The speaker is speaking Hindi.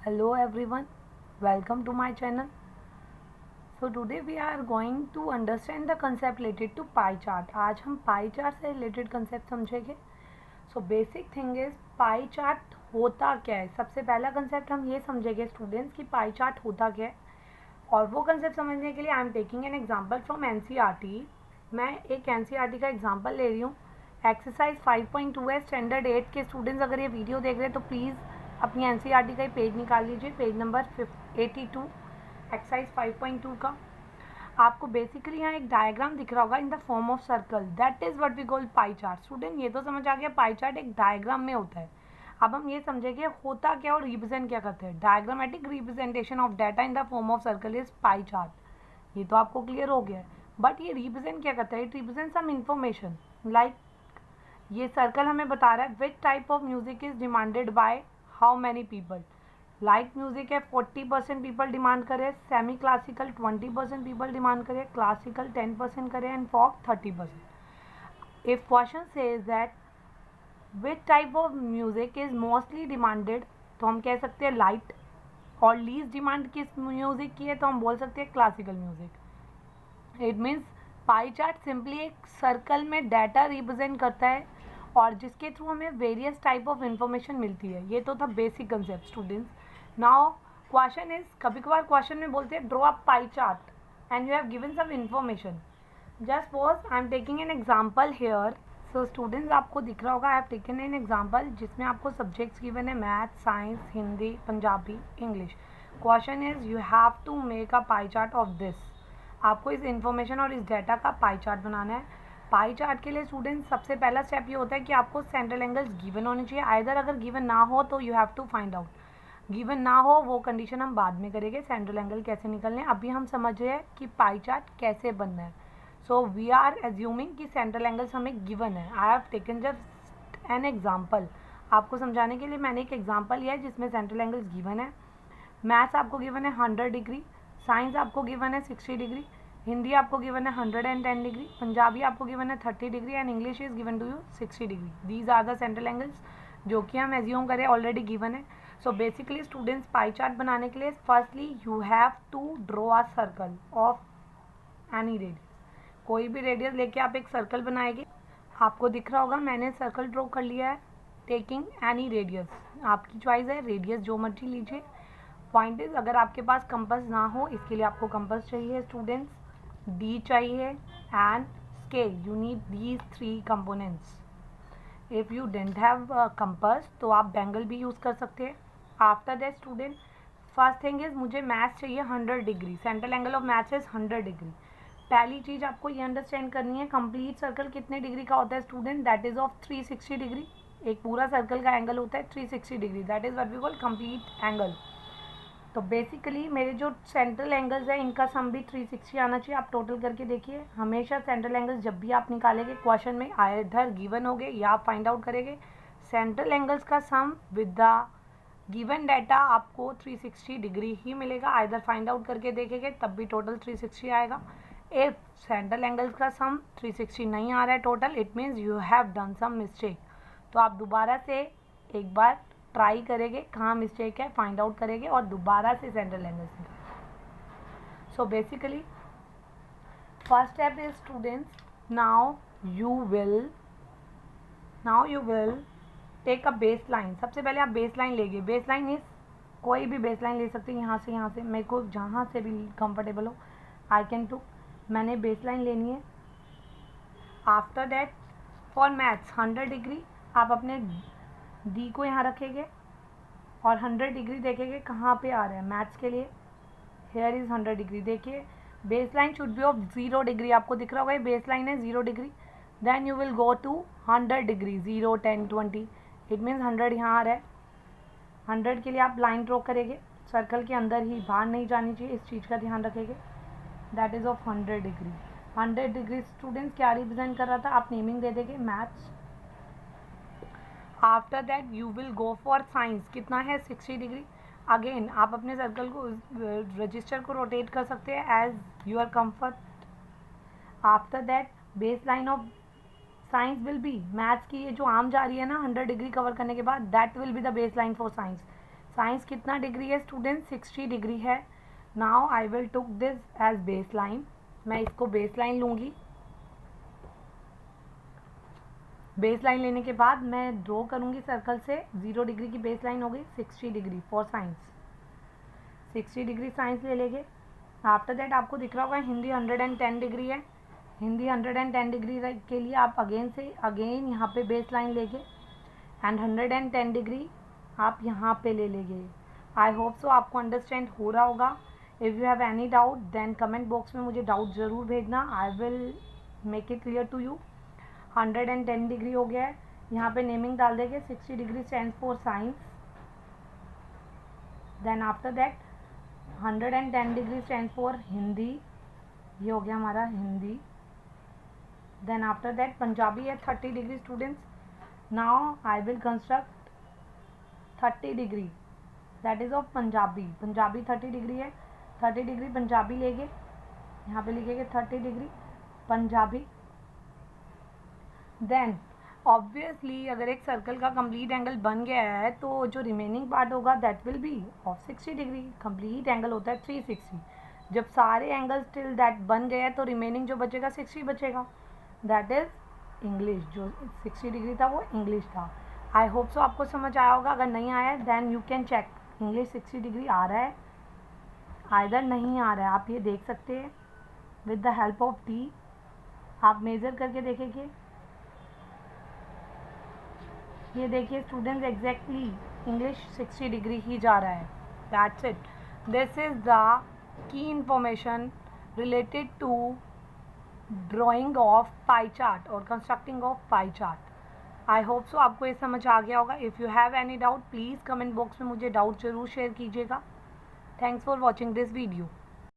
Hello everyone, welcome to my channel. So today we are going to understand the concept related to pie chart. आज हम pie chart से related concept समझेंगे. So basic thing is pie chart होता क्या है. सबसे पहला concept हम ये समझेंगे students कि pie chart होता क्या है. और वो concept समझने के लिए I am taking an example from NCERT. मैं एक NCERT का example ले रही हूँ. एक्सरसाइज 5.2 है. स्टैंडर्ड 8 के स्टूडेंट्स अगर ये वीडियो देख रहे हैं तो प्लीज़ अपनी एनसीईआरटी का पेज निकाल लीजिए, पेज नंबर 82 एक्सरसाइज 5.2 का. आपको बेसिकली यहाँ एक डायग्राम दिख रहा होगा in the form of circle. That is what we call pie chart. Student ये तो समझ आ गया पाई चार्ट एक डायग्राम में होता है. अब हम ये समझेंगे होता क्या और रिप्रेजेंट क्या करते हैं. Diagrammatic representation of data in the form of circle is pie chart. ये तो आपको क्लियर हो गया है. बट ये रिप्रेजेंट क्या करता है. It represent some information. Like ये सर्कल हमें बता रहा है which type of music is demanded by how many people. Light music है 40% पीपल डिमांड करे, सेमी क्लासिकल 20% पीपल डिमांड करे, क्लासिकल 10% करे and folk 30%. If question says that which type of music is mostly demanded तो हम कह सकते हैं लाइट. और लीस्ट डिमांड किस म्यूजिक की है तो हम बोल सकते हैं classical music. It means pie chart simply एक सर्कल में डाटा रिप्रेजेंट करता है और जिसके थ्रू हमें वेरियस टाइप ऑफ इंफॉर्मेशन मिलती है. ये तो था basic concept students. Now question is, कभी कभार क्वेश्चन में बोलते हैं draw a pie chart and you have given some information. Just suppose I am taking an example here. So students आपको दिख रहा होगा I have taken an example जिसमें आपको सब्जेक्ट्स गिवन है math, science, Hindi, Punjabi, English. Question is you have to make a pie chart of this. आपको इस इंफॉर्मेशन और इस डाटा का पाई चार्ट बनाना है. पाई चार्ट के लिए स्टूडेंट सबसे पहला स्टेप ये होता है कि आपको सेंट्रल एंगल्स गिवन होने चाहिए. आइदर अगर गिवन ना हो तो you have to find out. Given ना हो वो कंडीशन हम बाद में करेंगे. सेंट्रल एंगल कैसे निकलने अभी हम समझ रहे हैं कि पाई चार्ट कैसे बनना है. सो वी आर एज्यूमिंग कि सेंट्रल एंगल्स हमें गिवन है. आई have taken just an example. आपको समझाने के लिए मैंने एक एग्जाम्पल लिया है जिसमें सेंट्रल एंगल्स गिवन है. मैथ्स आपको गिवन है 100 डिग्री, साइंस आपको गिवन है 60 डिग्री, हिंदी आपको गिवन है 110 डिग्री, पंजाबी आपको गिवन है 30 degree and English is given to you 60 degree. These are the central angles जो कि हम एज्यूम करें ऑलरेडी गिवन है. So basically students pie chart बनाने के लिए firstly you have to draw a circle of any radius. कोई भी रेडियस लेके आप एक सर्कल बनाएंगे. आपको दिख रहा होगा मैंने सर्कल ड्रॉ कर लिया है टेकिंग एनी रेडियस. आपकी चॉइस है, रेडियस जो मर्जी लीजिए. पॉइंट इज अगर आपके पास कंपास ना हो इसके लिए आपको कंपास चाहिए स्टूडेंट्स, डी चाहिए and scale. You need these 3 components. If you didn't have compass तो आप बैंगल भी यूज़ कर सकते हैं. After that student first thing is मुझे मैथ्स चाहिए 100 degree. Central angle of maths is 100 degree. पहली चीज़ आपको ये अंडरस्टैंड करनी है कंप्लीट सर्कल कितने डिग्री का होता है student. That is of 360 degree. एक पूरा सर्कल का एंगल होता है 360 degree. That is what we call complete angle. तो बेसिकली मेरे जो सेंट्रल एंगल्स हैं इनका सम भी 360 आना चाहिए. आप टोटल करके देखिए. हमेशा सेंट्रल एंगल्स जब भी आप निकालेंगे क्वेश्चन में आइदर गिवन होंगे या आप फाइंड आउट करेंगे. सेंट्रल एंगल्स का sum with the given data आपको 360 डिग्री ही मिलेगा. आइदर फाइंड आउट करके देखेंगे तब भी टोटल 360 आएगा. इफ सेंट्रल एंगल्स का सम 360 नहीं आ रहा है total it means you have done some mistake. तो आप दोबारा से एक बार ट्राई करेंगे कहाँ मिस्टेक है, फाइंड आउट करेंगे और दोबारा से सेंट्रल एंगल्स निकालेंगे. So basically first step is students now you will take a base line. सबसे पहले आप बेस लाइन लेंगे. बेस लाइन इज कोई भी बेस लाइन ले सकते हैं. यहाँ से मेरे को जहाँ से भी कंफर्टेबल हो आई कैन टू. मैंने बेस लाइन लेनी है. After that for maths 100 degree आप अपने डी को यहाँ रखेंगे और 100 डिग्री देखेंगे कहाँ पे आ रहा है मैथ्स के लिए. Here is 100 degree. देखिए base line should be of 0 degree. आपको दिख रहा होगा ये बेस लाइन है 0 degree. Then you will go to 100 degree 0, 10, 20. It means 100 यहाँ आ रहा है. 100 के लिए आप लाइन ड्रॉ करेंगे सर्कल के अंदर ही, बाहर नहीं जानी चाहिए. इस चीज़ का ध्यान रखेंगे. That is of 100 degree. 100 degree students क्या रिप्रेजेंट कर रहा था आप नेमिंग दे देंगे maths. After that you will go for science. कितना है 60 डिग्री. अगेन आप अपने सर्कल को रजिस्टर को रोटेट कर सकते हैं as your comfort. After that base line of science will be maths की ये जो आम जा रही है ना 100 डिग्री कवर करने के बाद that will be the base line for science. Science कितना डिग्री है स्टूडेंट? 60 डिग्री है. Now I will took this as base line. मैं इसको बेस लाइन लूँगी. बेस लाइन लेने के बाद मैं ड्रॉ करूँगी सर्कल से. 0 डिग्री की बेस लाइन हो गई. 60 degree for science. 60 degree science ले लेंगे. आफ्टर दैट आपको दिख रहा होगा हिंदी 110 डिग्री है. हिंदी 110 डिग्री के लिए आप अगेन यहाँ पे बेस लाइन लेंगे एंड 110 डिग्री आप यहाँ पे ले लेंगे. आई होप सो आपको अंडरस्टैंड हो रहा होगा. If you have any doubt then comment box में मुझे डाउट ज़रूर भेजना. I will make it clear to you. 110 degree हो गया है. यहाँ पे नेमिंग डाल देंगे. 60 degree stands for science. Then after that 110 degree stands for Hindi. ये हो गया हमारा Hindi. Then after that Punjabi है 30 degree students. Now I will construct 30 degree that is of Punjabi. Punjabi 30 degree है. 30 डिग्री पंजाबी लेंगे. यहाँ पे लिखेंगे 30 डिग्री पंजाबी. देन ऑब्वियसली अगर एक सर्कल का कंप्लीट एंगल बन गया है तो जो रिमेनिंग पार्ट होगा that will B of 60 degree. Complete angle होता है 360. जब सारे एंगल्स टिल दैट बन गए हैं तो रिमेनिंग जो बचेगा 60 बचेगा. That is English. जो 60 डिग्री था वो इंग्लिश था. आई होप सो आपको समझ आया होगा. अगर नहीं आया है then you can check English 60 degree आ रहा है आइदर नहीं आ रहा है. आप ये देख सकते हैं with the help of T. आप मेज़र करके देखेंगे. ये देखिए स्टूडेंट्स एग्जैक्टली इंग्लिश 60 डिग्री ही जा रहा है. That's it. This is the key information related to drawing of pie chart और constructing of pie chart. I hope so आपको ये समझ आ गया होगा. If you have any doubt please comment box में मुझे डाउट ज़रूर शेयर कीजिएगा. Thanks for watching this video.